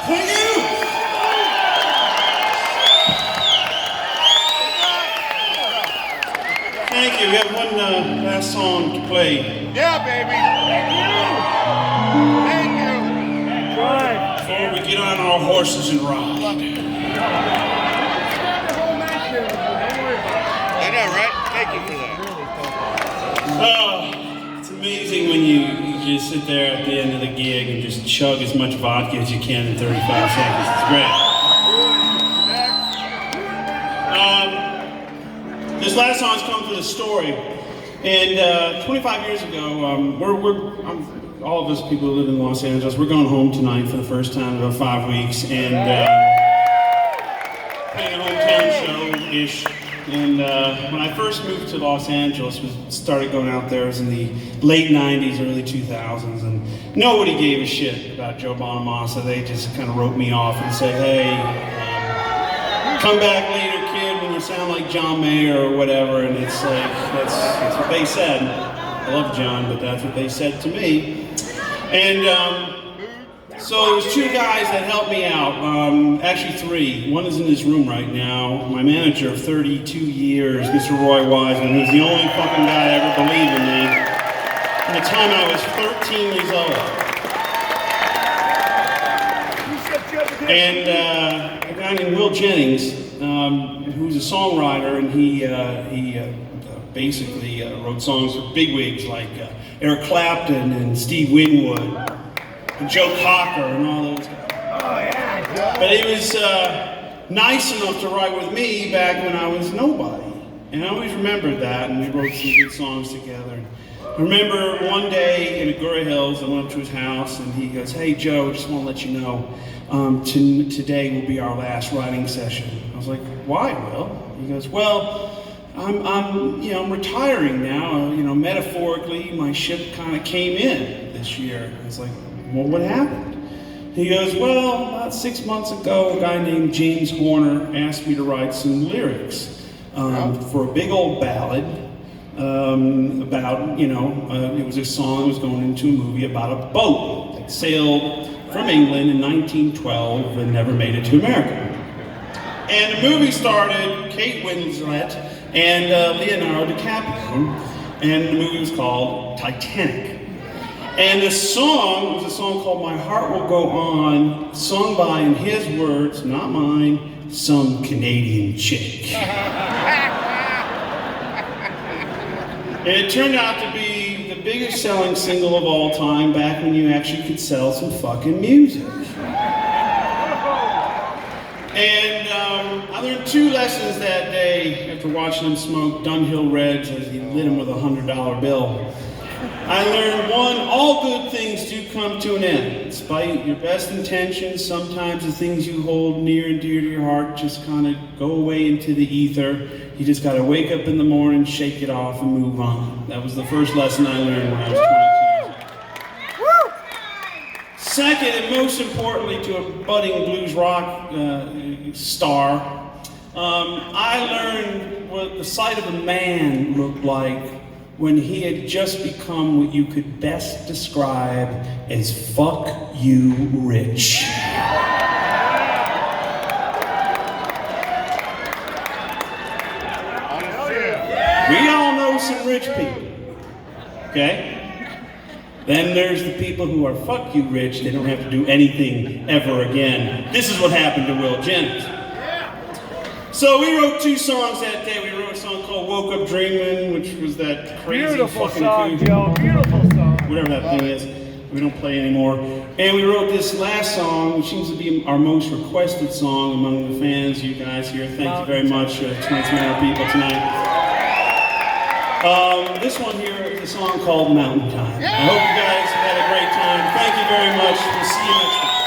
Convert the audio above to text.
Thank you! Thank you. We have one last song to play. Yeah, baby. Thank you. Right. Before we get on our horses and ride. I know, right? Thank you for that. Oh, it's amazing when you just sit there at the end of the gig and just chug as much vodka as you can in 35 seconds. It's great. This last song's come from the story, and 25 years ago, all of us people who live in Los Angeles, we're going home tonight for the first time in about 5 weeks, and playing a hometown show-ish. And when I first moved to Los Angeles, started going out there, it was in the late 90s, early 2000s, and nobody gave a shit about Joe Bonamassa. They just kind of wrote me off and said, hey, come back later, kid, when you sound like John Mayer or whatever. And it's like, that's what they said. I love John, but that's what they said to me. And so there was two guys that helped me out, actually three. One is in this room right now. My manager of 32 years, Mr. Roy Wiseman, who's the only fucking guy that ever believed in me. From the time I was 13 years old. And a guy named Will Jennings, who's a songwriter, and he basically wrote songs for bigwigs like Eric Clapton and Steve Winwood. And Joe Cocker and all those guys. Oh, yeah. But he was nice enough to write with me back when I was nobody. And I always remembered that, and we wrote some good songs together. I remember one day in Agoura Hills, I went up to his house, and he goes, hey, Joe, just want to let you know, today will be our last writing session. I was like, why, Will? He goes, well, I'm retiring now. Metaphorically, my ship kind of came in this year. I was like, well, what happened? He goes, well, about 6 months ago, a guy named James Horner asked me to write some lyrics for a big old ballad about, it was a song that was going into a movie about a boat that sailed from England in 1912 and never made it to America. And the movie started Kate Winslet and Leonardo DiCaprio, and the movie was called Titanic. And the song was a song called My Heart Will Go On, sung by, in his words, not mine, some Canadian chick. And it turned out to be the biggest selling single of all time back when you actually could sell some fucking music. And I learned two lessons that day after watching him smoke Dunhill Reds as he lit him with a $100 bill. I learned one, all good things do come to an end. Despite your best intentions, sometimes the things you hold near and dear to your heart just kind of go away into the ether. You just gotta wake up in the morning, shake it off, and move on. That was the first lesson I learned when I was 22 years old. Second, and most importantly to a budding blues rock star, I learned what the sight of a man looked like when he had just become what you could best describe as fuck you rich. We all know some rich people, okay? Then there's the people who are fuck you rich, they don't have to do anything ever again. This is what happened to Will Jennings. So we wrote two songs that day. We wrote a song called Woke Up Dreamin', which was that crazy Beautiful fucking song, cool, Joe. Beautiful song. whatever that thing is. We don't play anymore. And we wrote this last song, which seems to be our most requested song among the fans, you guys here. Thank you very much, 2300 people tonight. This one here is a song called Mountain Time. I hope you guys had a great time. Thank you very much. We'll see you next time.